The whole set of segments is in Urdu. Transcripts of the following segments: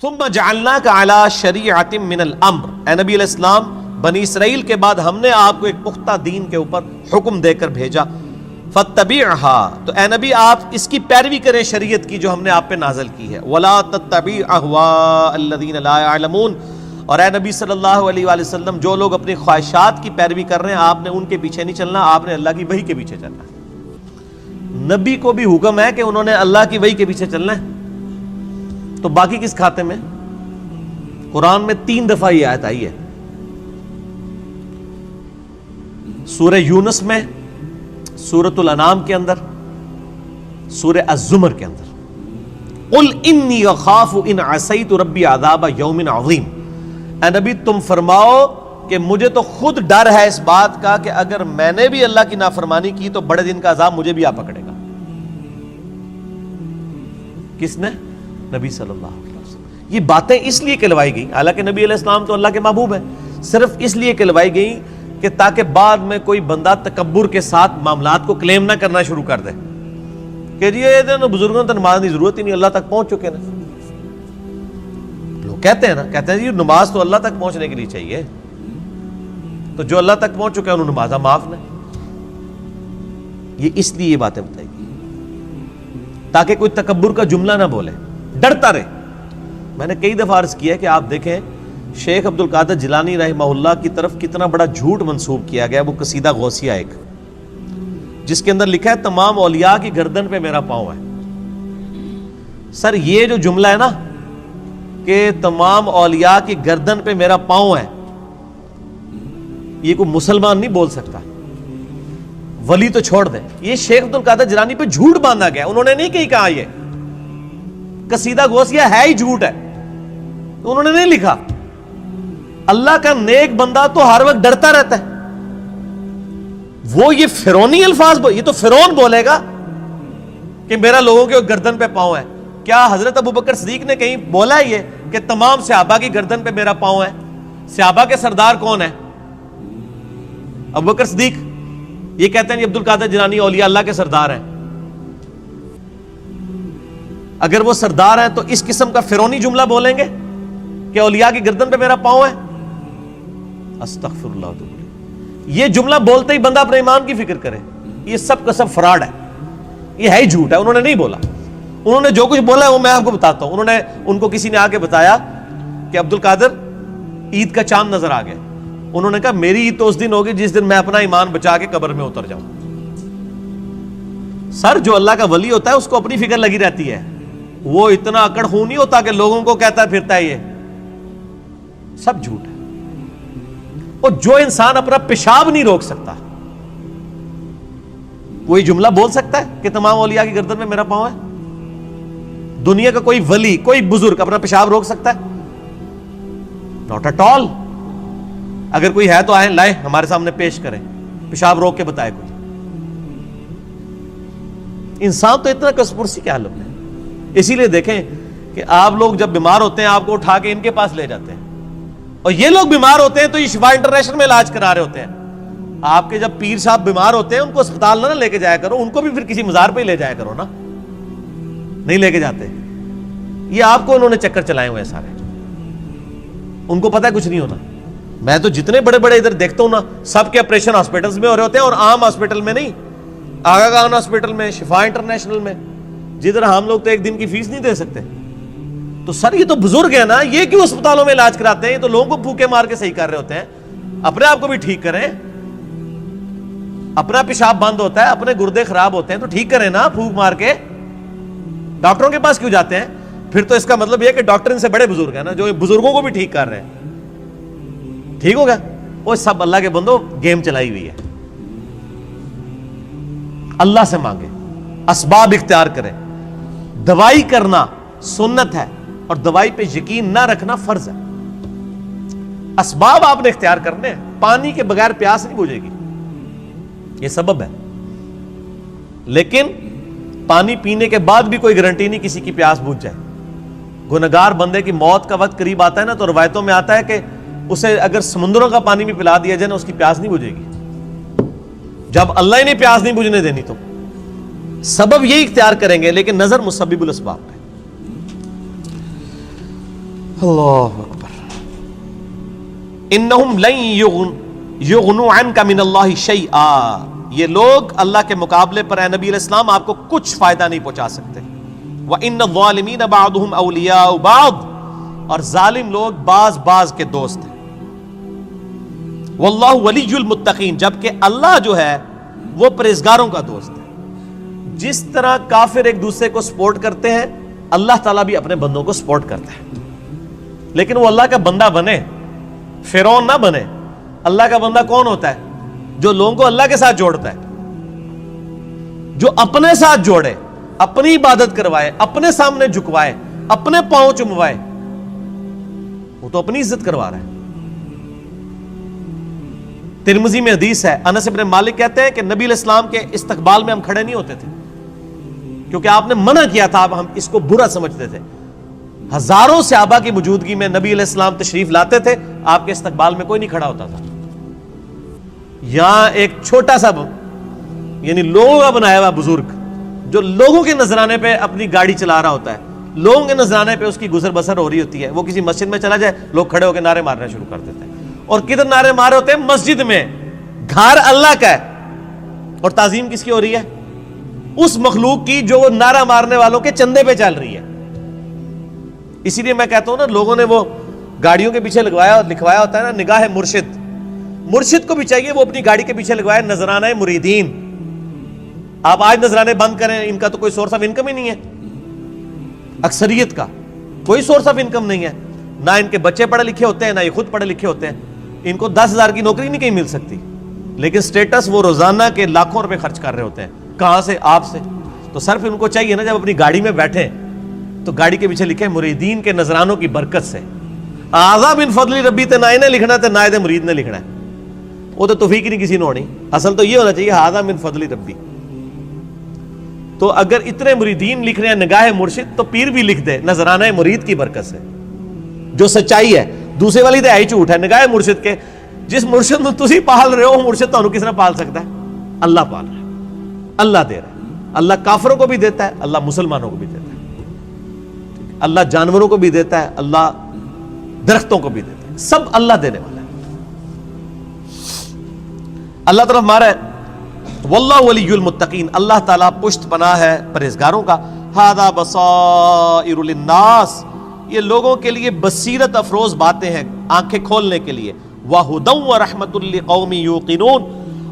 ثم جعلناک علی شریعۃ من الامر، اے نبی علیہ السلام بنی اسرائیل کے بعد ہم نے آپ کو ایک پختہ دین کے اوپر حکم دے کر بھیجا، فاتبعها، تو اے نبی آپ اس کی پیروی کریں شریعت کی جو ہم نے آپ پہ نازل کی ہے، ولا تتبع اهواء الذین لا يعلمون، اور اے نبی صلی اللہ علیہ وآلہ وسلم جو لوگ اپنی خواہشات کی پیروی کر رہے ہیں آپ نے ان کے پیچھے نہیں چلنا، آپ نے اللہ کی وحی کے پیچھے چلنا ہے۔ نبی کو بھی حکم ہے کہ انہوں نے اللہ کی وحی کے پیچھے چلنا ہے، تو باقی کس کھاتے میں؟ قرآن میں 3 دفعہ یہ آیت آئی ہے، سورہ یونس میں، سورۃ الانعام کے اندر، سورہ الزمر کے اندر۔ قل انی اخاف ان عصیت ربی عذاب یوم عظیم، اے نبی تم فرماؤ کہ مجھے تو خود ڈر ہے اس بات کا کہ اگر میں نے بھی اللہ کی نافرمانی کی تو بڑے دن کا عذاب مجھے بھی آ پکڑے گا۔ کس نے؟ نبی صلی اللہ علیہ وسلم۔ یہ باتیں اس لیے کہلوائی گئی، حالانکہ نبی علیہ السلام تو اللہ کے محبوب ہیں، صرف اس لیے کہلوائی گئی کہ تاکہ بعد میں کوئی بندہ تکبر کے ساتھ معاملات کو کلیم نہ کرنا شروع کر دے کہ جی یہ بزرگوں تو نماز کی ضرورت ہی نہیں، اللہ تک پہنچ چکے نا۔ لوگ کہتے ہیں نا، کہتے ہیں جی نماز تو اللہ تک پہنچنے کے لیے چاہیے، تو جو اللہ تک پہنچ چکے ہیں انہوں نمازہ معاف نہیں۔ یہ اس لیے یہ باتیں بتائی گئی تاکہ کوئی تکبر کا جملہ نہ بولے، ڈرتا رہے۔ میں نے کئی دفعہ عرض کیا ہے کہ آپ دیکھیں شیخ عبد القادر جیلانی رحمہ اللہ کی طرف کتنا بڑا جھوٹ منسوب کیا گیا، وہ قصیدہ غوثیہ ایک، جس کے اندر لکھا ہے تمام اولیاء کی گردن پہ میرا پاؤں ہے۔ سر یہ جو جملہ ہے نا کہ تمام اولیاء کی گردن پہ میرا پاؤں ہے، یہ کوئی مسلمان نہیں بول سکتا، ولی تو چھوڑ دیں، یہ شیخ عبد القادر جیلانی پہ جھوٹ باندھا گیا، انہوں نے نہیں کہیں کہا، یہ قصیدہ غوثیہ ہے ہی جھوٹ ہے، انہوں نے نہیں لکھا۔ اللہ کا نیک بندہ تو ہر وقت ڈرتا رہتا ہے، وہ یہ فرعونی الفاظ یہ تو فرعون بولے گا کہ میرا لوگوں کے گردن پہ پاؤں ہے۔ کیا حضرت ابوبکر صدیق نے کہیں بولا ہے یہ کہ تمام صحابہ کی گردن پہ میرا پاؤں ہے؟ صحابہ کے سردار کون ہے؟ ابوبکر صدیق۔ یہ کہتے ہیں عبد القادر جیلانی اولیاء اللہ کے سردار ہیں۔ اگر وہ سردار ہیں تو اس قسم کا فرعونی جملہ بولیں گے کہ اولیاء کی گردن پہ میرا پاؤں ہے؟ استغفر اللہ۔ یہ جملہ بولتے ہی بندہ اپنے ایمان کی فکر کرے، یہ سب کا سب فراڈ ہے، یہ ہے ہی جھوٹ ہے، انہوں نے نہیں بولا۔ انہوں نے جو کچھ بولا ہے وہ میں آپ کو بتاتا ہوں۔ ان کو کسی نے آ کے بتایا کہ عبد القادر عید کا چاند نظر آ گیا، انہوں نے کہا میری عید تو اس دن ہوگی جس دن میں اپنا ایمان بچا کے قبر میں اتر جاؤں۔ سر جو اللہ کا ولی ہوتا ہے اس کو اپنی فکر لگی رہتی ہے، وہ اتنا اکڑ خون نہیں ہوتا کہ لوگوں کو کہتا پھرتا ہے، یہ سب جھوٹ ہے۔ اور جو انسان اپنا پیشاب نہیں روک سکتا کوئی جملہ بول سکتا ہے کہ تمام اولیاء کی گردن میں میرا پاؤں ہے؟ دنیا کا کوئی ولی، کوئی بزرگ اپنا پیشاب روک سکتا ہے؟ Not at all. اگر کوئی ہے تو آئیں، لائیں، ہمارے سامنے پیش کریں، پیشاب روک کے بتائے کوئی۔ انسان تو اتنا کسپرسی کیا حالت ہے۔ اسی لیے دیکھیں کہ آپ لوگ جب بیمار ہوتے ہیں آپ کو اٹھا کے ان کے پاس لے جاتے ہیں، اور یہ لوگ بیمار ہوتے ہیں تو یہ شفا انٹرنیشنل میں علاج کرا رہے ہوتے ہیں۔ آپ کے جب پیر صاحب بیمار ہوتے ہیں ان کو اسپتال نہ لے کے جایا کرو، ان کو بھی پھر کسی مزار پہ ہی لے جایا کرو نا، نہیں لے کے جاتے۔ یہ آپ کو انہوں نے چکر چلائے ہوئے سارے، ان کو پتہ ہے کچھ نہیں ہونا۔ میں تو جتنے بڑے بڑے ادھر دیکھتا ہوں نا، سب کے آپریشن ہاسپٹلز میں ہو رہے ہوتے ہیں، اور عام ہاسپٹل میں نہیں، آغا خان ہاسپٹل میں، شفا انٹرنیشنل میں، جدھر ہم لوگ تو ایک دن کی فیس نہیں دے سکتے۔ تو سر یہ تو بزرگ ہیں نا، یہ کیوں اسپتالوں میں علاج کراتے ہیں؟ یہ تو لوگوں کو پھوکے مار کے صحیح کر رہے ہوتے ہیں۔ اپنے آپ کو بھی ٹھیک کریں، اپنا پیشاب بند ہوتا ہے، اپنے گردے خراب ہوتے ہیں تو ٹھیک کریں نا پھوک مار کے۔ ڈاکٹروں کے پاس کیوں جاتے ہیں؟ پھر تو اس کا مطلب یہ کہ ڈاکٹر ان سے بڑے بزرگ ہیں نا، جو بزرگوں کو بھی ٹھیک کر رہے ہیں۔ ٹھیک ہوگا؟ وہ سب اللہ کے بندو گیم چلائی ہوئی ہے۔ اللہ سے مانگے، اسباب اختیار کریں۔ دوائی کرنا سنت ہے اور دوائی پہ یقین نہ رکھنا فرض ہے۔ اسباب آپ نے اختیار کرنے ہیں۔ پانی کے بغیر پیاس نہیں بجھے گی، یہ سبب ہے، لیکن پانی پینے کے بعد بھی کوئی گارنٹی نہیں کسی کی پیاس بجھ جائے۔ گنہگار بندے کی موت کا وقت قریب آتا ہے نا، تو روایتوں میں آتا ہے کہ اسے اگر سمندروں کا پانی بھی پلا دیا جائے نا، اس کی پیاس نہیں بجھے گی۔ جب اللہ ہی نے پیاس نہیں بجھنے دینی تو سبب یہی اختیار کریں گے، لیکن نظر مسبب الاسباب پہ۔ اللہ اکبر. انہم لن یغنوا عنک من اللہ شیئا، یہ لوگ اللہ کے مقابلے پر اے نبی علیہ السلام آپ کو کچھ فائدہ نہیں پہنچا سکتے. وَإِنَّ الظَّالِمِينَ بَعْضُهُمْ أَوْلِيَاءُ بَعْضٍ، اور ظالم لوگ بعض کے دوست ہیں. وَاللَّهُ وَلِيُّ الْمُتَّقِينَ، جبکہ اللہ جو ہے وہ پرہیزگاروں کا دوست ہے. جس طرح کافر ایک دوسرے کو سپورٹ کرتے ہیں، اللہ تعالیٰ بھی اپنے بندوں کو سپورٹ کرتا ہے. لیکن وہ اللہ کا بندہ بنے، فرعون نہ بنے. اللہ کا بندہ کون ہوتا ہے؟ جو لوگوں کو اللہ کے ساتھ جوڑتا ہے، جو اپنے ساتھ جوڑے، اپنی عبادت کروائے، اپنے سامنے جھکوائے، اپنے پاؤں چموائے. وہ تو اپنی عزت کروا رہا ہے. ترمذی میں حدیث ہے، انس بن مالک کہتے ہیں کہ نبی علیہ السلام کے استقبال میں ہم کھڑے نہیں ہوتے تھے، کیونکہ آپ نے منع کیا تھا. اب ہم اس کو برا سمجھتے تھے. ہزاروں صحابہ کی موجودگی میں نبی علیہ السلام تشریف لاتے تھے، آپ کے استقبال میں کوئی نہیں کھڑا ہوتا تھا. یہاں ایک چھوٹا سا یعنی لوگوں کا بنایا ہوا بزرگ جو لوگوں کے نذرانے پہ اپنی گاڑی چلا رہا ہوتا ہے، لوگوں کے نذرانے پہ اس کی گزر بسر ہو رہی ہوتی ہے، وہ کسی مسجد میں چلا جائے، لوگ کھڑے ہو کے نعرے مارنا شروع کر دیتے ہیں. اور کدھر نعرے مارے ہوتے ہیں؟ مسجد میں. گھر اللہ کا ہے، اور تعظیم کس کی ہو رہی ہے؟ اس مخلوق کی جو وہ نعرہ مارنے والوں کے چندے پہ چل رہی ہے. اسی لیے میں کہتا ہوں نا، لوگوں نے وہ گاڑیوں کے پیچھے لکھوایا ہوتا ہے نا، نگاہ مرشد. مرشد کو بھی چاہیے وہ اپنی گاڑی کے پیچھے لگوائے نذرانہ مریدین. آپ آج نذرانے بند کریں، ان کا تو کوئی سورس آف انکم ہی نہیں ہے. اکثریت کا کوئی سورس آف انکم نہیں ہے. نہ ان کے بچے پڑھے لکھے ہوتے ہیں، نہ یہ خود پڑھے لکھے ہوتے ہیں. ان کو 10,000 کی نوکری نہیں کہیں مل سکتی، لیکن سٹیٹس وہ روزانہ کے لاکھوں روپے خرچ کر رہے ہوتے ہیں. کہاں سے؟ آپ سے. تو صرف ان کو چاہیے نا، جب اپنی گاڑی میں بیٹھیں تو گاڑی کے پیچھے لکھے مریدین کے نذرانوں کی برکت سے. اعظم من فضل ربی تے نہ نے لکھنا تے نہ دے مرید نے لکھنا ہے. وہ تو توفیق نہیں کسی نے ہونی. اصل تو یہ ہونا چاہیے اعظم من فضل ربی. تو اگر اتنے مریدین لکھ رہے ہیں نگاہ مرشد، تو پیر بھی لکھ دے نذرانہ مرید کی برکت سے، جو سچائی ہے. دوسرے والی تو ہے ہی جھوٹ ہے. نگاہ مرشد کے جس مرشد میں تسی پال رہے ہو، مرشد تو کس نے پال سکتا ہے؟ اللہ پال رہا ہے، اللہ دے رہا ہے. اللہ کافروں کو بھی دیتا ہے، اللہ مسلمانوں کو بھی دیتا ہے. اللہ جانوروں کو بھی دیتا ہے، اللہ درختوں کو بھی دیتا ہے. سب اللہ دینے والا ہے. اللہ طرف مارا ہے واللہ ولی المتقین، اللہ تعالیٰ پشت پناہ ہے پرہیزگاروں کا. ھذا بصائر للناس، یہ لوگوں کے لیے بصیرت افروز باتیں ہیں، آنکھیں کھولنے کے لیے. وَھُدًى وَرَحْمَةٌ لِّقَوْمٍ يُوقِنُونَ،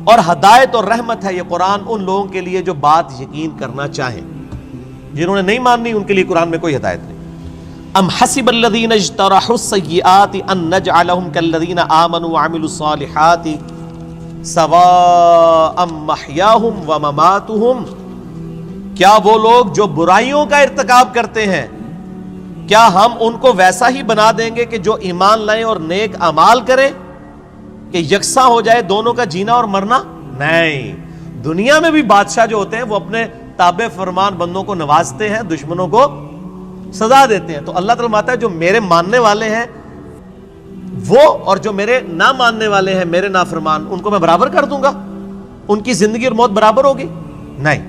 اور ہدایت اور رحمت ہے یہ قرآن ان لوگوں کے لیے جو بات یقین کرنا چاہیں. جنہوں نے نہیں ماننی ان کے لیے قرآن میں کوئی ہدایت نہیں. ام حسب الذین اجترحوا السیئات ان نجعلهم كالذین آمنوا وعملوا الصالحات سواء محیاہم ومماتہم، کیا وہ لوگ جو برائیوں کا ارتکاب کرتے ہیں، کیا ہم ان کو ویسا ہی بنا دیں گے کہ جو ایمان لائیں اور نیک اعمال کریں، کہ یکساں ہو جائے دونوں کا جینا اور مرنا؟ نہیں. دنیا میں بھی بادشاہ جو ہوتے ہیں وہ اپنے تابع فرمان بندوں کو نوازتے ہیں، دشمنوں کو سزا دیتے ہیں. تو اللہ تعالیٰ ماتا ہے جو میرے ماننے والے ہیں وہ، اور جو میرے نہ ماننے والے ہیں میرے نافرمان، ان کو میں برابر کر دوں گا؟ ان کی زندگی اور موت برابر ہوگی؟ نہیں.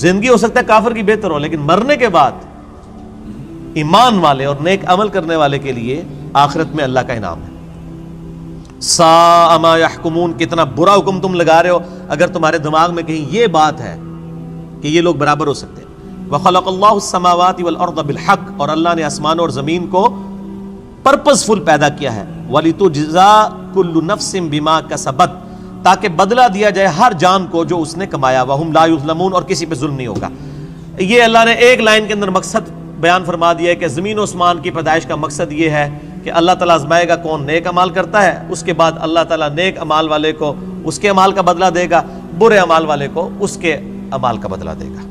زندگی ہو سکتا ہے کافر کی بہتر ہو، لیکن مرنے کے بعد ایمان والے اور نیک عمل کرنے والے کے لیے آخرت میں اللہ کا انعام ہے. ساء ما یحکمون، کتنا برا حکم تم لگا رہے ہو اگر تمہارے دماغ میں کہیں یہ بات ہے کہ یہ لوگ برابر ہو سکتے ہیں. وَخَلَقَ اللَّهُ السَّمَاوَاتِ وَالْأَرْضَ بِالْحَقِّ، اور اللہ نے آسمان اور زمین کو پرپز فل پیدا کیا ہے. وَلِتُجْزَىٰ كُلُّ نَفْسٍ بِمَا كَسَبَتْ، تاکہ بدلہ دیا جائے ہر جان کو جو اس نے کمایا. وَهُمْ لَا يُظْلَمُونَ، اور کسی پہ ظلم نہیں ہوگا. یہ اللہ نے ایک لائن کے اندر مقصد بیان فرما دیا ہے کہ زمین و آسمان کی پیدائش کا مقصد یہ ہے کہ اللہ تعالیٰ آزمائے گا کون نیک عمال کرتا ہے، اس کے بعد اللہ تعالیٰ نیک عمال والے کو اس کے عمال کا بدلہ دے گا، برے عمال والے کو اس کے عمال کا بدلہ دے گا.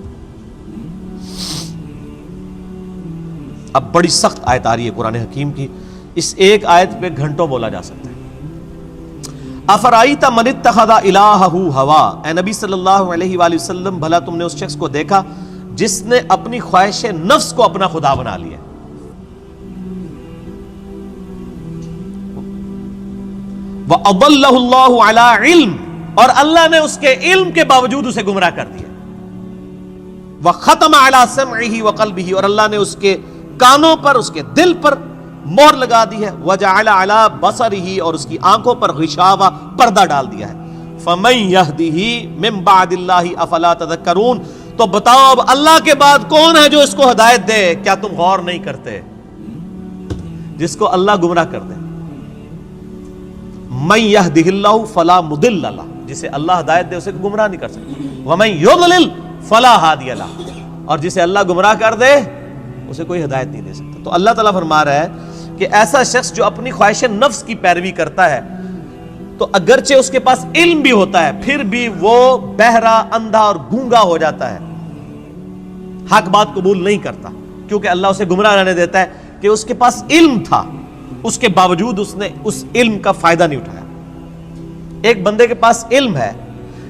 اب بڑی سخت آیت آ رہی ہے قرآن حکیم کی، اس ایک آیت پہ گھنٹوں بولا جا سکتا ہے. افرائیت من اتخذ الہہ ہوا، اے نبی صلی اللہ علیہ وآلہ وسلم بھلا تم نے اس شخص کو دیکھا جس نے اپنی خواہش نفس کو اپنا خدا بنا لیا. وَأَضَلَّهُ اللَّهُ عَلَىٰ عِلْمٍ، اور اللہ نے اس کے علم کے باوجود اسے گمراہ کر دیا. وَخَتَمَ عَلَىٰ سَمْعِهِ وَقَلْبِهِ، اور اللہ نے اس کے کانوں پر، اس کے دل پر مہر لگا دی ہے، وجعل علی بصرہ، اور اس کی آنکھوں پر غشاوہ، پردہ ڈال دیا ہے۔ فمن یہدہ من بعد اللہ افلا تذکرون، تو بتاؤ اب اللہ کے بعد کون ہے جو اس کو ہدایت دے؟ کیا تم غور نہیں کرتے؟ جس کو اللہ گمراہ کر دے، من یہدہ اللہ فلا مضل لہ، جسے اللہ ہدایت دے اسے گمراہ نہیں کر سکتا، ومن یضلل فلا ہادی لہ، اور جسے اللہ گمراہ کر دے اسے کوئی ہدایت نہیں دے سکتا۔ تو اللہ تعالیٰ فرما رہا ہے کہ ایسا شخص جو اپنی خواہش نفس کی پیروی کرتا ہے، تو اگرچہ اس کے پاس علم بھی ہوتا ہے پھر بھی وہ بہرا، اندھا اور گونگا ہو جاتا ہے، حق بات قبول نہیں کرتا، کیونکہ اللہ اسے گمراہ رہنے دیتا ہے کہ اس کے پاس علم تھا، اس کے باوجود اس نے اس علم کا فائدہ نہیں اٹھایا۔ ایک بندے کے پاس علم ہے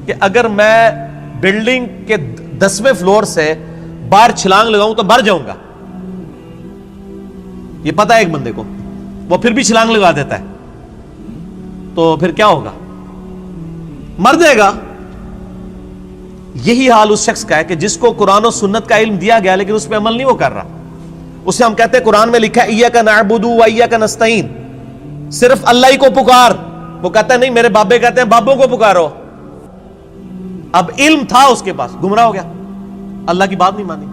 کہ اگر میں بلڈنگ کے 10ویں فلور سے باہر چھلانگ لگاؤں تو مر جاؤں گا، یہ پتا ہے ایک بندے کو، وہ پھر بھی چھلانگ لگا دیتا ہے، تو پھر کیا ہوگا؟ مر جائے گا۔ یہی حال اس شخص کا ہے کہ جس کو قرآن و سنت کا علم دیا گیا لیکن اس پہ عمل نہیں وہ کر رہا، اسے ہم کہتے ہیں قرآن میں لکھا ہے ایاک نعبد و ایاک نستعین، صرف اللہ ہی کو پکار، وہ کہتا ہے نہیں، میرے بابے کہتے ہیں بابوں کو پکارو۔ اب علم تھا اس کے پاس، گمراہ ہو گیا، اللہ کی بات نہیں مانی۔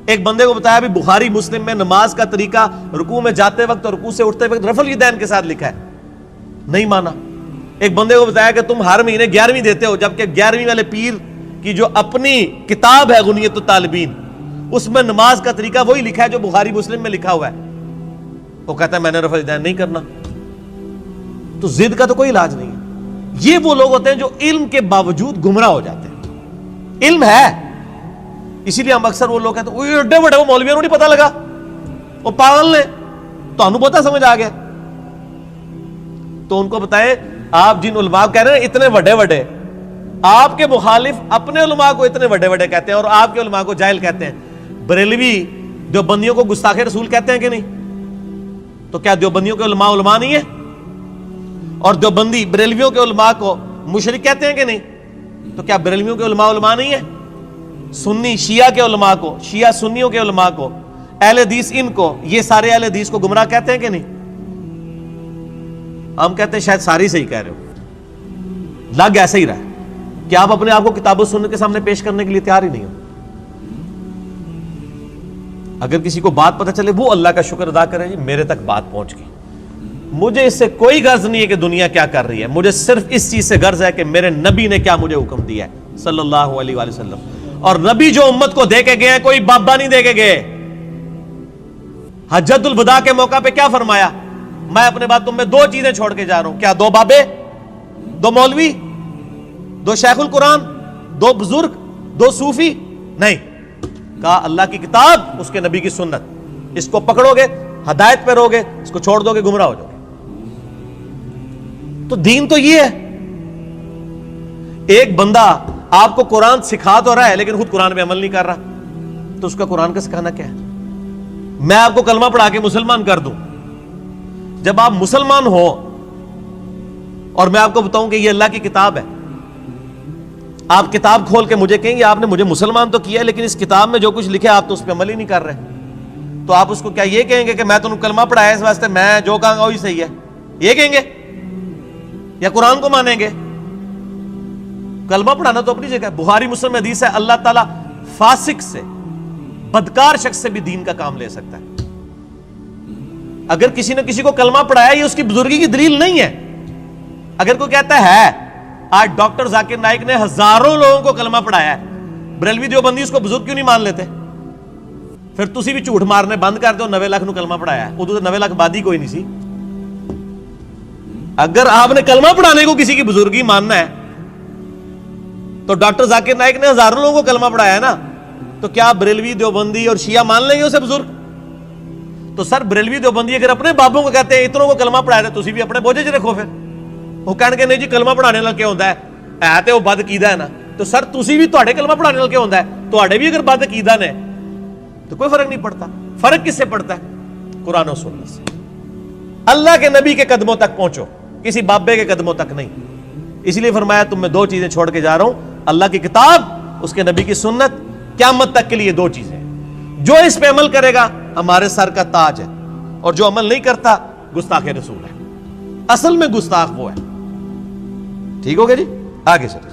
ایک بندے کو بتایا بھی بخاری مسلم میں نماز کا طریقہ رکوع میں جاتے وقت اور رکوع سے اٹھتے وقت رفع الیدین کے ساتھ لکھا ہے، نہیں مانا۔ ایک بندے کو بتایا کہ تم ہر مہینے 11ویں دیتے ہو، جبکہ 11ویں والے پیر کی جو اپنی کتاب ہے غنیت الطالبین، اس میں نماز کا طریقہ وہی لکھا ہے جو بخاری مسلم میں لکھا ہوا ہے، وہ کہتا ہے میں نے رفع الیدین نہیں کرنا۔ تو ضد کا تو کوئی علاج نہیں ہے۔ یہ وہ لوگ ہوتے ہیں جو علم کے باوجود گمراہ ہو جاتے ہیں۔ علم ہے، اسی لیے ہم اکثر وہ لوگ کہتے ہیں وہ ایڈے بڑے وہ مولویوں نہیں پتہ لگا، وہ پاگل نے، تو ہم پتہ سمجھ آ گیا۔ تو ان کو بتائیں، آپ جن علماء کہہ رہے ہیں اتنے بڑے بڑے، آپ کے مخالف اپنے علماء کو اتنے بڑے بڑے کہتے ہیں اور آپ کے علماء کو جاہل کہتے ہیں۔ بریلوی دیوبندیوں کو گستاخ رسول کہتے ہیں کہ نہیں؟ تو کیا دیوبندیوں کے علماء علماء نہیں ہیں؟ اور دیوبندی بریلویوں کے علماء کو مشرک کہتے ہیں کہ نہیں؟ تو کیا بریلویوں کے علماء علماء نہیں ہیں؟ سنی شیعہ کے علماء کو، شیعہ سنیوں کے علماء کو، اہل حدیث ان کو، یہ سارے اہل حدیث کو گمراہ کہتے ہیں کہ نہیں؟ ہم کہتے ہیں شاید ساری صحیح کہہ رہے ہو، لگ ایسا ہی رہا ہے کہ آپ اپنے آپ کو کتاب و سنت کے سامنے پیش کرنے کے لیے تیار ہی نہیں ہو۔ اگر کسی کو بات پتہ چلے وہ اللہ کا شکر ادا کرے، جی میرے تک بات پہنچ گئی، مجھے اس سے کوئی غرض نہیں ہے کہ دنیا کیا کر رہی ہے، مجھے صرف اس چیز سے غرض ہے کہ میرے نبی نے کیا مجھے حکم دیا ہے صلی اللہ علیہ وآلہ وسلم۔ اور نبی جو امت کو دے کے گئے ہیں کوئی بابا نہیں دے کے گئے۔ حجۃ الوداع کے موقع پہ کیا فرمایا؟ میں اپنے بعد تم میں 2 چیزیں چھوڑ کے جا رہا ہوں، کیا 2 بابے، 2 مولوی، 2 شیخ القرآن، 2 بزرگ، 2 صوفی؟ نہیں، کہا اللہ کی کتاب، اس کے نبی کی سنت، اس کو پکڑو گے ہدایت پہ رہو گے، اس کو چھوڑ دو گے گمراہ ہو جاؤ گے۔ تو دین تو یہ ہے۔ ایک بندہ آپ کو قرآن سکھا تو رہا ہے لیکن خود قرآن پہ عمل نہیں کر رہا، تو اس کا قرآن کا سکھانا کیا ہے؟ میں آپ کو کلمہ پڑھا کے مسلمان کر دوں، جب آپ مسلمان ہو اور میں آپ کو بتاؤں کہ یہ اللہ کی کتاب ہے، آپ کتاب کھول کے مجھے کہیں گے آپ نے مجھے مسلمان تو کیا ہے لیکن اس کتاب میں جو کچھ لکھا آپ تو اس پہ عمل ہی نہیں کر رہے، تو آپ اس کو کیا یہ کہیں گے کہ میں تو کلمہ پڑھایا اس واسطے میں جو کہوں گا وہی صحیح ہے، یہ کہیں گے یا قرآن کو مانیں گے؟ کلمہ پڑھانا تو اپنی جگہ ہے، بخاری مسلم حدیث ہے اللہ تعالیٰ فاسق سے، بدکار شخص سے بھی دین کا کام لے سکتا ہے۔ اگر کسی نے کسی کو کلمہ پڑھایا یہ اس کی بزرگی کی دلیل نہیں ہے۔ اگر کوئی کہتا ہے آج ڈاکٹر ذاکر نائک نے ہزاروں لوگوں کو کلمہ پڑھایا ہے، بریلوی دیوبندی اس کو بزرگ کیوں نہیں مان لیتے؟ پھر تسی بھی جھوٹ مارنے بند کر دو، 90 لاکھ نو کلمہ پڑھایا ہے، ادو تو 90 لاکھ بادی کوئی نہیں سی۔ اگر آپ نے کلمہ پڑھانے کو کسی کی بزرگی ماننا ہے تو ڈاکٹر ذاکر نائک نے ہزاروں لوگوں کو کلمہ پڑھایا ہے نا، تو کیا بریلوی دیوبندی اور شیعہ مان لیں گے اسے بزرگ؟ تو سر بریلوی دیوبندی اگر اپنے بابوں کو کہتے ہیں اتنوں کو کلمہ پڑھایا تو تسی بھی اپنے بوجھے چ رکھو، پھر وہ کہنے کے نہیں جی کلمہ پڑھانے نال کیا ہوتا ہے تے وہ بد عقیدہ ہے نا، تو سر تسی بھی تواڈے کلمہ پڑھانے نال کیا ہوتا ہے؟ تواڈے بھی اگر بد عقیدہ نے تو کوئی فرق نہیں پڑتا۔ فرق کس سے پڑتا ہے؟ قرآن و سنت سے۔ اللہ کے نبی کے قدموں تک پہنچو، کسی بابے کے قدموں تک نہیں۔ اس لیے فرمایا تم میں 2 چیزیں چھوڑ کے جا رہا ہوں، اللہ کی کتاب، اس کے نبی کی سنت، قیامت تک کے لیے 2 چیزیں، جو اس پہ عمل کرے گا ہمارے سر کا تاج ہے، اور جو عمل نہیں کرتا گستاخ رسول ہے۔ اصل میں گستاخ وہ ہے۔ ٹھیک ہو گیا جی، آگے چلیں۔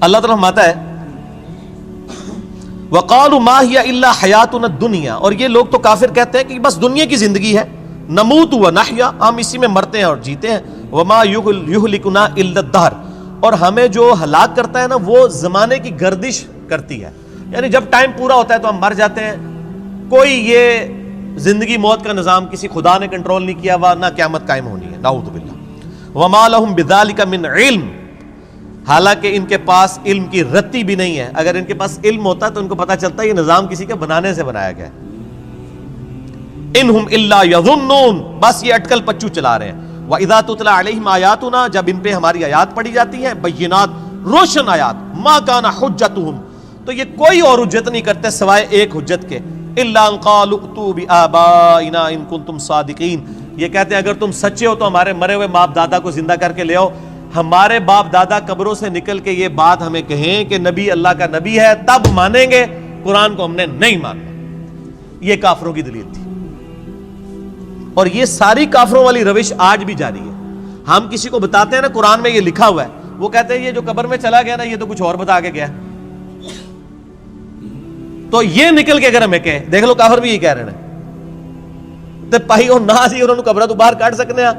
اللہ تعالیٰ فرماتا ہے وَقَالُوا مَا هِيَ إِلَّا حَيَاتُنَا الدُّنْيَا، اور یہ لوگ تو کافر کہتے ہیں کہ بس دنیا کی زندگی ہے، نموت وَنَحْيَا، ہم اسی میں مرتے ہیں اور جیتے ہیں، وَمَا يُهْلِكُنَا إِلَّا الدَّهْرُ، اور ہمیں جو ہلاک کرتا ہے نا وہ زمانے کی گردش کرتی ہے، یعنی جب ٹائم پورا ہوتا ہے تو ہم مر جاتے ہیں۔ کوئی یہ زندگی موت کا نظام کسی خدا نے کنٹرول نہیں کیا ہوا، نہ قیامت قائم ہونی ہے، نعوذ باللہ۔ وَمَا لَهُم بِذَلِكَ مِنْ عِلْمٍ، حالانکہ ان کے پاس علم کی رتی بھی نہیں ہے۔ اگر ان کے پاس علم ہوتا تو ان کو پتا چلتا یہ نظام کسی کے بنانے سے بنایا گیا ہے۔ اِنْهُمْ إِلَّا يَظُنُّونَ، بس یہ اٹکل پچو چلا رہے ہیں۔ وَإِذَا تُتْلَىٰ عَلَيْهِمْ آيَاتُنَا، جب ان پہ ہماری آیات پڑھی جاتی ہیں، بینات، روشن آیات، مَا كَانَ حُجَّتُهُمْ، تو یہ کوئی اور حجت نہیں کرتے سوائے ایک حجت کے، إِلَّا أَن قَالُوا ائْتُوا بِآبَائِنَا إِن كُنتُمْ صَادِقِينَ، یہ کہتے ہیں اگر تم سچے ہو تو ہمارے مرے ہوئے باپ دادا کو زندہ کر کے لے آؤ۔ ہمارے باپ دادا قبروں سے نکل کے یہ بات ہمیں کہیں کہ نبی اللہ کا نبی ہے، تب مانیں گے، قرآن کو ہم نے نہیں ماننا۔ یہ کافروں کی دلیل تھی، اور یہ ساری کافروں والی روش آج بھی جاری ہے۔ ہم کسی کو بتاتے ہیں نا قرآن میں یہ لکھا ہوا ہے، وہ کہتے ہیں یہ جو قبر میں چلا گیا نا یہ تو کچھ اور بتا کے گیا۔ تو یہ نکل کے اگر ہمیں کہے، دیکھ لو کافر بھی یہ کہہ رہے ہیں تے پائی اور نہ سی انہوں نے قبرہ تو باہر کاٹ سکنے ہیں،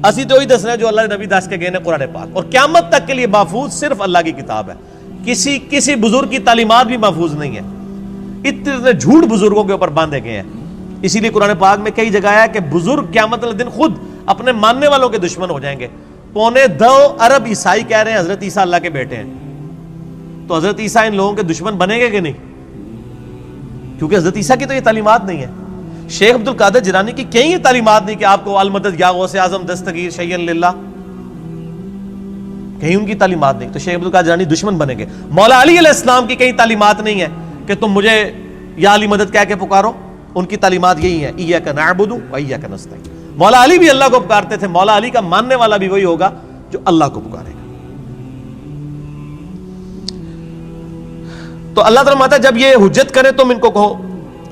اسی تو ہی دسنا ہے جو اللہ نبی دس کے گئے نے قرآن پاک، اور قیامت تک کے لیے محفوظ صرف اللہ کی کتاب ہے، کسی بزرگ کی تعلیمات بھی محفوظ نہیں ہے۔ اتنے جھوٹ بزرگوں کے اوپر باندھے گئے ہیں، اسی لیے قرآن پاک میں کئی جگہ ہے کہ بزرگ قیامت والے دن خود اپنے ماننے والوں کے دشمن ہو جائیں گے۔ 2.25 ارب عیسائی کہہ رہے ہیں حضرت عیسیٰ اللہ کے بیٹے ہیں، تو حضرت عیسیٰ ان لوگوں کے دشمن بنیں گے کہ نہیں؟ کیونکہ حضرت عیسیٰ کی تو یہ تعلیمات نہیں ہے۔ شیخ عبد القادر جیلانی کی کہیں یہ تعلیمات نہیں کہ آپ کو المدد یا غوث اعظم دستگیر شیئن للہ، کہیں ان کی تعلیمات نہیں، تو شیخ عبد القادر جیلانی دشمن بنیں گے۔ مولا علی علیہ السلام کی کہیں تعلیمات نہیں ہے کہ تم مجھے یا علی مدد کہہ کے پکارو، ان کی تعلیمات یہی ہے ایاک نعبد و ایاک نستعین۔ مولا علی بھی اللہ کو پکارتے تھے، مولا علی کا ماننے والا بھی وہی ہوگا جو اللہ کو پکارے گا۔ تو اللہ تعالیٰ ہے جب یہ حجت کرے تم ان کو کہو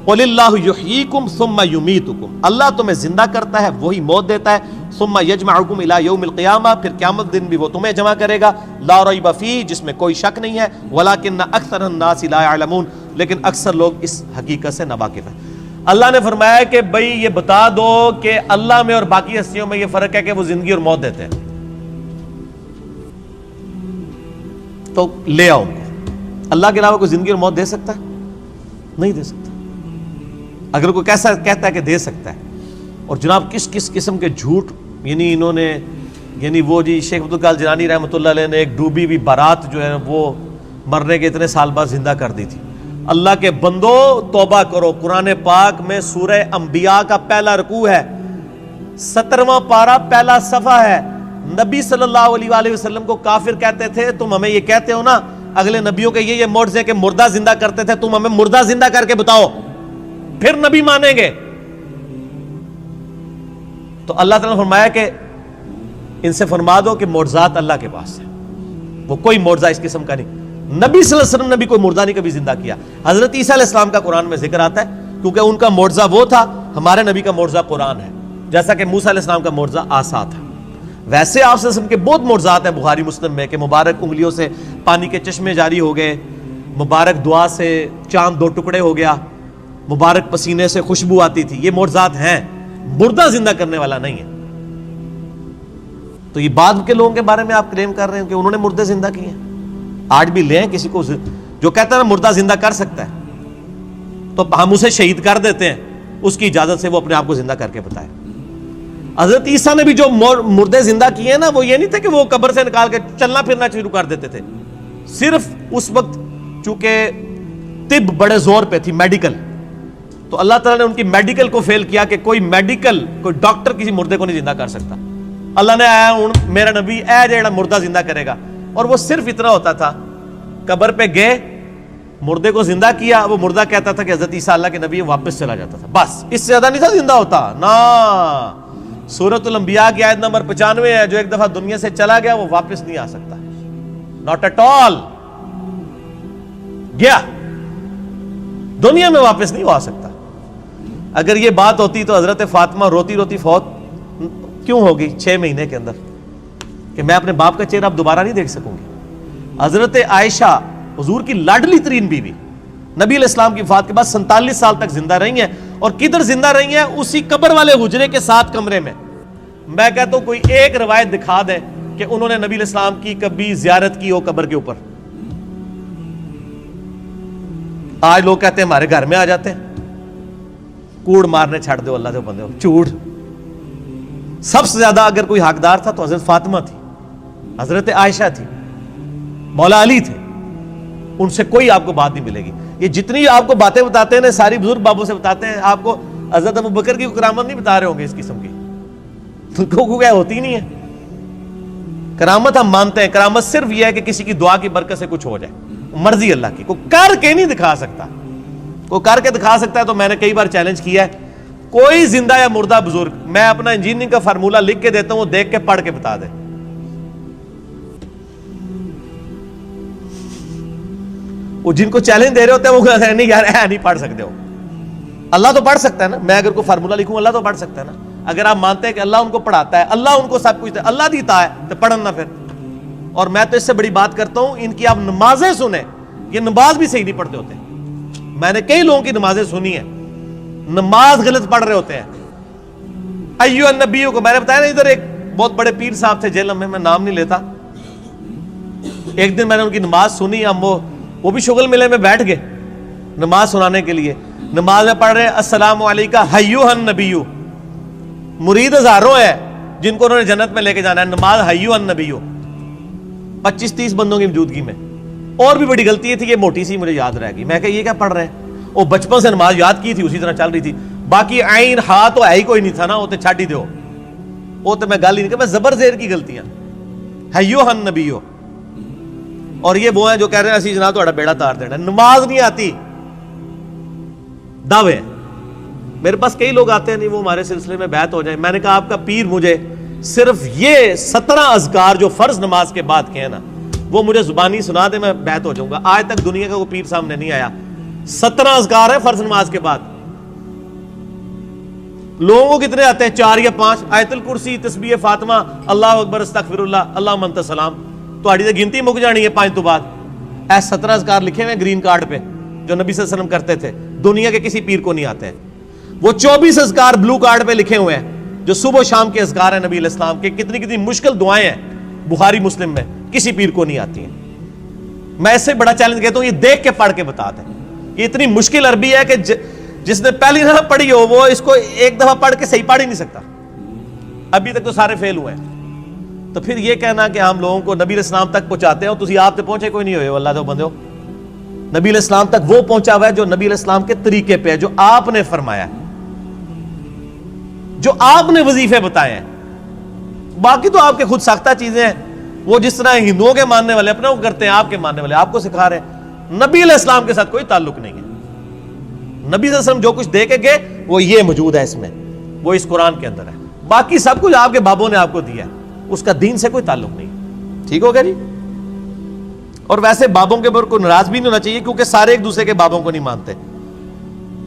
قُلِ اللَّهُ يُحْيِيكُمْ ثُمَّ يُمِيتُكُمْ، اللہ تمہیں زندہ کرتا ہے وہی موت دیتا ہے، ثُمَّ يَجْمَعُكُمْ إِلَى يَوْمِ الْقِيَامَةِ، پھر قیامت دن بھی وہ تمہیں جمع کرے گا، لا ریب فیہ، جس میں کوئی شک نہیں ہے، وَلَٰكِنَّ أَكْثَرَ النَّاسِ لَا يَعْلَمُونَ، لیکن اکثر لوگ اس حقیقت سے ناواقف ہیں۔ اللہ نے فرمایا کہ بھئی یہ بتا دو کہ اللہ میں اور باقی ہستیوں میں یہ فرق ہے کہ وہ زندگی اور موت دیتے ہیں، تو لے آؤ ان کو۔ اللہ کے علاوہ کوئی زندگی اور موت دے سکتا ہے؟ نہیں دے سکتا۔ اگر کوئی کیسا کہتا ہے کہ دے سکتا ہے، اور جناب کس کس قسم کے جھوٹ، یعنی انہوں نے، یعنی وہ جی شیخ عبد القادر جیلانی رحمۃ اللہ علیہ نے ایک ڈوبی ہوئی بارات جو ہے وہ مرنے کے اتنے سال بعد زندہ کر دی تھی۔ اللہ کے بندو توبہ کرو، قرآن پاک میں سورہ انبیاء کا پہلا رکوع ہے، 17واں پارہ پہلا صفحہ ہے۔ نبی صلی اللہ علیہ وآلہ وسلم کو کافر کہتے تھے، تم ہمیں یہ کہتے ہو نا اگلے نبیوں کے یہ معجزے کہ مردہ زندہ کرتے تھے، تم ہمیں مردہ زندہ کر کے بتاؤ پھر نبی مانیں گے۔ تو اللہ تعالیٰ نے فرمایا کہ ان سے فرما دو کہ معجزات اللہ کے پاس ہے، وہ کوئی معجزہ اس قسم کا نہیں۔ نبی صلی اللہ علیہ وسلم نے بھی کوئی مردہ نہیں کبھی زندہ کیا۔ حضرت عیسیٰ علیہ السلام کا قرآن میں ذکر آتا ہے کیونکہ ان کا معجزہ وہ تھا، ہمارے نبی کا معجزہ قرآن ہے، جیسا کہ موسیٰ علیہ السلام کا معجزہ عصا تھا۔ ویسے آپ صلی اللہ علیہ وسلم کے بہت معجزات ہیں بخاری مسلم میں کہ مبارک انگلیوں سے پانی کے چشمے جاری ہو گئے، مبارک دعا سے چاند 2 ٹکڑے ہو گیا، مبارک پسینے سے خوشبو آتی تھی، یہ معجزات ہیں، مردہ زندہ کرنے والا نہیں ہے۔ تو یہ بعد کے لوگوں کے بارے میں آپ کلیم کر رہے ہیں کہ انہوں نے مردے زندہ کیے ہیں؟ آج بھی لیں کسی کو جو کہتا ہے نا مردہ زندہ کر سکتا ہے تو ہم اسے شہید کر دیتے ہیں، اس کی اجازت سے وہ اپنے آپ کو زندہ کر کے بتائے۔ حضرت عیسیٰ نے بھی جو مردے زندہ کیے ہیں نا، وہ یہ نہیں تھے کہ وہ قبر سے نکال کے چلنا پھرنا شروع کر دیتے تھے، صرف اس وقت چونکہ طب بڑے زور پہ تھی، میڈیکل، تو اللہ تعالیٰ نے ان کی میڈیکل کو فیل کیا کہ کوئی ڈاکٹر کسی مردے کو نہیں زندہ کر سکتا۔ اللہ نے آیا ہوں میرا نبی اے جیڑا مردہ زندہ کرے گا، اور وہ صرف اتنا ہوتا تھا، قبر پہ گئے مردے کو زندہ کیا، وہ مردہ کہتا تھا کہ حضرت عیسیٰ اللہ کے نبی، واپس چلا جاتا تھا، بس اس سے زیادہ نہیں تھا زندہ ہوتا نا۔ سورۃ الانبیاء کی آیت نمبر 95 ہے، جو ایک دفعہ دنیا سے چلا گیا وہ واپس نہیں آ سکتا، ناٹ ایٹ آل، گیا دنیا میں واپس نہیں آ سکتا. اگر یہ بات ہوتی تو حضرت فاطمہ روتی روتی فوت کیوں ہوگی 6 مہینے کے اندر کہ میں اپنے باپ کا چہرہ اب دوبارہ نہیں دیکھ سکوں گی. حضرت عائشہ حضور کی لاڈلی ترین بیوی نبی علیہ السلام کی وفات کے بعد 47 سال تک زندہ رہی ہیں, اور کدھر زندہ رہی ہیں؟ اسی قبر والے حجرے کے 7 کمرے میں. میں کہتا ہوں کوئی ایک روایت دکھا دے کہ انہوں نے نبی علیہ السلام کی کبھی زیارت کی ہو قبر کے اوپر. آج لوگ کہتے ہیں ہمارے گھر میں آ جاتے ہیں, کوڑ مارنے چھڑ دو اللہ دے بندے ہو, چوڑ. سب سے زیادہ اگر کوئی حقدار تھا تو حضرت فاطمہ تھی, حضرت عائشہ تھی, مولا علی تھے. ان سے کوئی آپ کو بات نہیں ملے گی. یہ جتنی آپ کو باتیں بتاتے ہیں ساری بزرگ بابوں سے بتاتے ہیں, آپ کو حضرت ابوبکر کی کرامت نہیں بتا رہے ہوں گے اس قسم کی, تو کیا ہوتی نہیں ہے. کرامت ہم مانتے ہیں, کرامت صرف یہ ہے کہ کسی کی دعا کی برکت سے کچھ ہو جائے, مرضی اللہ کی. کوئی کر کے نہیں دکھا سکتا, کوئی کر کے دکھا سکتا ہے تو میں نے کئی بار چیلنج کیا ہے, کوئی زندہ یا مردہ بزرگ میں اپنا انجینئرنگ کا فارمولہ لکھ کے دیتا ہوں, وہ دیکھ کے پڑھ کے بتا دے. وہ جن کو چیلنج دے رہے ہوتے ہیں وہ کہتے ہیں نہیں یار نہیں پڑھ سکتے ہو. اللہ تو پڑھ سکتا ہے نا, میں اگر کوئی فارمولہ لکھوں اللہ تو پڑھ سکتا ہے نا. اگر آپ مانتے ہیں کہ اللہ ان کو پڑھاتا ہے, اللہ ان کو سب کچھ اللہ دیتا ہے, تو پڑھن نہ پھر. اور میں تو اس سے بڑی بات کرتا ہوں, ان کی آپ نمازیں سنیں, یہ نماز بھی صحیح نہیں پڑھتے ہوتے. میں نے کئی لوگوں کی نمازیں سنی ہیں, نماز غلط پڑھ رہے ہوتے ہیں. ایو النبیوں کو میں نے بتایا نا, ادھر ایک بہت بڑے پیر صاحب تھے جیل میں نام نہیں لیتا. ایک دن میں نے ان کی نماز سنی, ہم وہ بھی شغل ملے میں بیٹھ گئے نماز سنانے کے لیے. نماز میں پڑھ رہے السلام علیکہ ایھا النبی. مرید ہزاروں ہیں جن کو انہوں نے جنت میں لے کے جانا ہے, نماز ایھا النبی 25-30 بندوں کی موجودگی میں. اور بھی بڑی غلطی تھی, یہ موٹی سی مجھے یاد رہ گئی. میں کہ یہ کیا پڑھ رہے ہیں؟ وہ بچپن سے نماز یاد کی تھی, اسی طرح چل رہی تھی. باقی عین ہا تو ہے ہی کوئی نہیں تھا نا, وہ تو چھاڑ ہی دو, وہ تو میں گل ہی نہیں کہ میں زبر زیر کی غلطیاں. ایھا النبی. اور یہ وہ ہیں جو کہہ رہے ہیں اسی جناب تہاڈا بیڑا تار دینا. نماز نہیں آتی, دعوے. میرے پاس کئی لوگ آتے ہیں نہیں وہ ہمارے سلسلے میں بیعت ہو جائیں. میں نے کہا آپ کا پیر مجھے صرف یہ 17 اذکار جو فرض نماز کے بعد کے ہیں نا, وہ مجھے زبانی سنا دے, میں بیعت ہو جاؤں گا. آج تک دنیا کا کوئی پیر سامنے نہیں آیا. 17 اذکار ہیں فرض نماز کے بعد. لوگوں کو کتنے آتے ہیں؟ 4 یا 5. آیت الکرسی, تسبیح فاطمہ, اللہ اکبر, استغفر اللہ, اللہم انت السلام. تو آڑی تو گنتی مک جانی ہے 5 تو بعد. ایسے 17 اذکار لکھے ہوئے گرین کارڈ پہ جو نبی صلی اللہ علیہ وسلم کرتے تھے, دنیا کے کسی پیر کو نہیں آتے ہیں. وہ 24 اذکار بلو کارڈ پہ لکھے ہوئے ہیں جو صبح و شام کے اذکار ہیں نبی علیہ السلام کے. کتنی کتنی مشکل دعائیں ہیں بخاری مسلم میں, کسی پیر کو نہیں آتی ہیں. میں اس سے بڑا چیلنج کہتا ہوں یہ دیکھ کے پڑھ کے بتا دیں. یہ اتنی مشکل عربی ہے کہ جس نے پہلی دفعہ پڑھی ہو وہ اس کو ایک دفعہ پڑھ کے صحیح پڑھ ہی نہیں سکتا. ابھی تک تو سارے فیل ہوئے ہیں. تو پھر یہ کہنا کہ ہم لوگوں کو نبی علیہ السلام تک پہنچاتے ہیں, تسی آپ تک پہنچے کوئی نہیں ہوئے اللہ دے بندے ہو. نبی علیہ السلام تک وہ پہنچا ہوا ہے جو نبی علیہ السلام کے طریقے پہ ہے, جو آپ نے فرمایا ہے, جو آپ نے وظیفے بتائے ہیں. باقی تو آپ کے خود ساختہ چیزیں ہیں, وہ جس طرح ہندوؤں کے ماننے والے اپنے کو کرتے ہیں, آپ کے ماننے والے آپ کو سکھا رہے ہیں. نبی علیہ السلام کے ساتھ کوئی تعلق نہیں ہے. نبی صلی اللہ علیہ وسلم جو کچھ دے کے گئے وہ یہ موجود ہے اس میں, وہ اس قرآن کے اندر ہے. باقی سب کچھ آپ کے بابوں نے آپ کو دیا ہے, اس کا دین سے کوئی تعلق نہیں. ٹھیک ہو گیا جی. اور ویسے بابوں کے اوپر کوئی ناراض بھی نہیں ہونا چاہیے, کیونکہ سارے ایک دوسرے کے بابوں کو نہیں مانتے.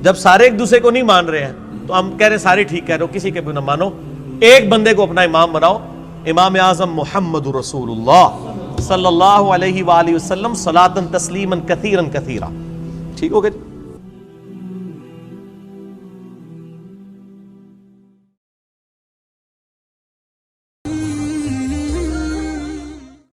جب سارے ایک دوسرے کو نہیں مان رہے ہیں تو ہم کہہ رہے ہیں سارے ٹھیک کہہ رہے ہو, کسی کے بھی نہ مانو, ایک بندے کو اپنا امام بناؤ. امام اعظم محمد رسول اللہ صلی اللہ علیہ وآلہ وسلم صلاۃ تسلیما کثیرا کثیرا. ٹھیک ہو گیا.